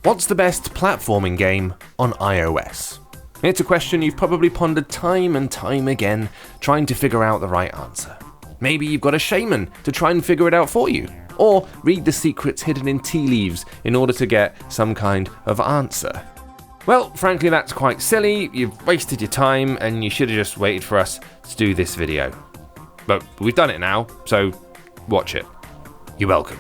What's the best platforming game on iOS? It's a question you've probably pondered time and time again, trying to figure out the right answer. Maybe you've got a shaman to try and figure it out for you, or read the secrets hidden in tea leaves in order to get some kind of answer. Well, frankly, that's quite silly, you've wasted your time, and you should have just waited for us to do this video. But we've done it now, so watch it. You're welcome.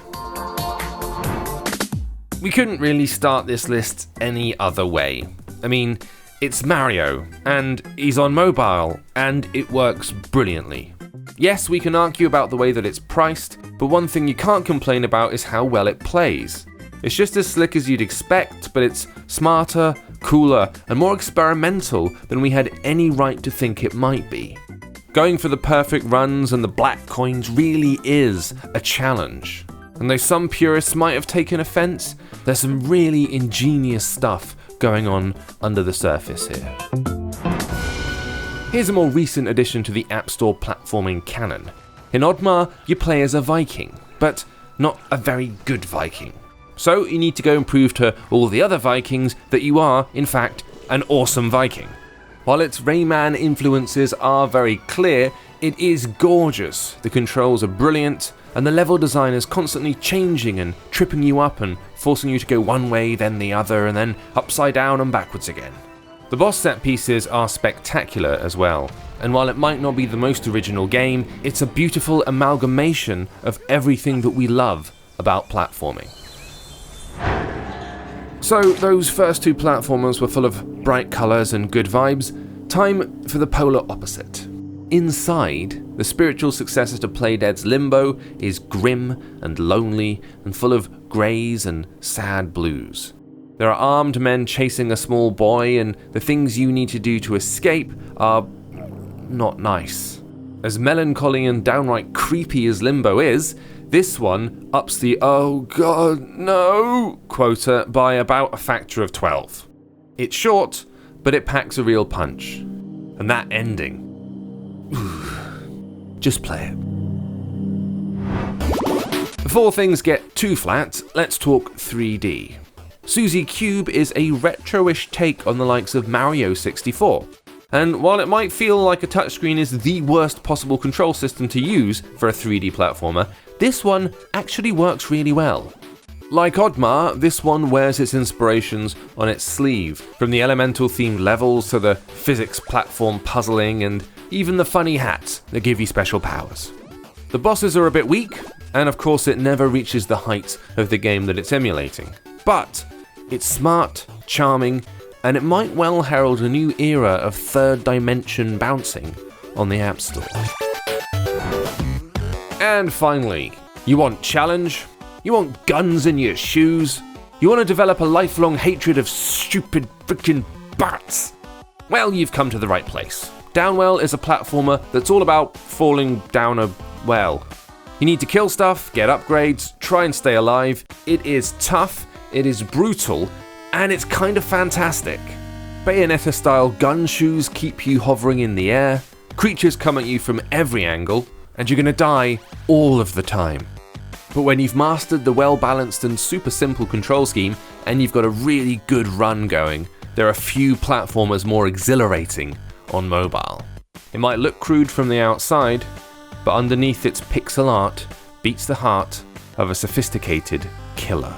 We couldn't really start this list any other way. I mean, it's Mario, and he's on mobile, and it works brilliantly. Yes, we can argue about the way that it's priced, but one thing you can't complain about is how well it plays. It's just as slick as you'd expect, but it's smarter, cooler, and more experimental than we had any right to think it might be. Going for the perfect runs and the black coins really is a challenge. And though some purists might have taken offense, there's some really ingenious stuff going on under the surface here. Here's a more recent addition to the App Store platforming canon. In ODDMAR, you play as a Viking, but not a very good Viking. So you need to go and prove to all the other Vikings that you are, in fact, an awesome Viking. While its Rayman influences are very clear, it is gorgeous. The controls are brilliant, and the level design is constantly changing and tripping you up and forcing you to go one way, then the other, and then upside down and backwards again. The boss set pieces are spectacular as well, and while it might not be the most original game, it's a beautiful amalgamation of everything that we love about platforming. So those first two platformers were full of bright colours and good vibes. Time for the polar opposite. Inside, the spiritual successor to Playdead's Limbo is grim and lonely and full of greys and sad blues. There are armed men chasing a small boy, and the things you need to do to escape are not nice. As melancholy and downright creepy as Limbo is, this one ups the "oh god, no" quota by about a factor of 12. It's short, but it packs a real punch. And that ending. Just play it. Before things get too flat, let's talk 3D. Suzie Cube is a retro-ish take on the likes of Mario 64. And while it might feel like a touchscreen is the worst possible control system to use for a 3D platformer, this one actually works really well. Like ODDMAR, this one wears its inspirations on its sleeve, from the elemental-themed levels to the physics platform puzzling and even the funny hats that give you special powers. The bosses are a bit weak, and of course it never reaches the heights of the game that it's emulating. But it's smart, charming, and it might well herald a new era of third-dimension bouncing on the App Store. And finally, you want challenge? You want guns in your shoes? You want to develop a lifelong hatred of stupid frickin' bats? Well, you've come to the right place. DOWNWELL is a platformer that's all about falling down a well. You need to kill stuff, get upgrades, try and stay alive. It is tough, it is brutal, and it's kind of fantastic. Bayonetta-style gun shoes keep you hovering in the air, creatures come at you from every angle, and you're gonna die all of the time. But when you've mastered the well-balanced and super simple control scheme, and you've got a really good run going, there are few platformers more exhilarating on mobile. It might look crude from the outside, but underneath its pixel art beats the heart of a sophisticated killer.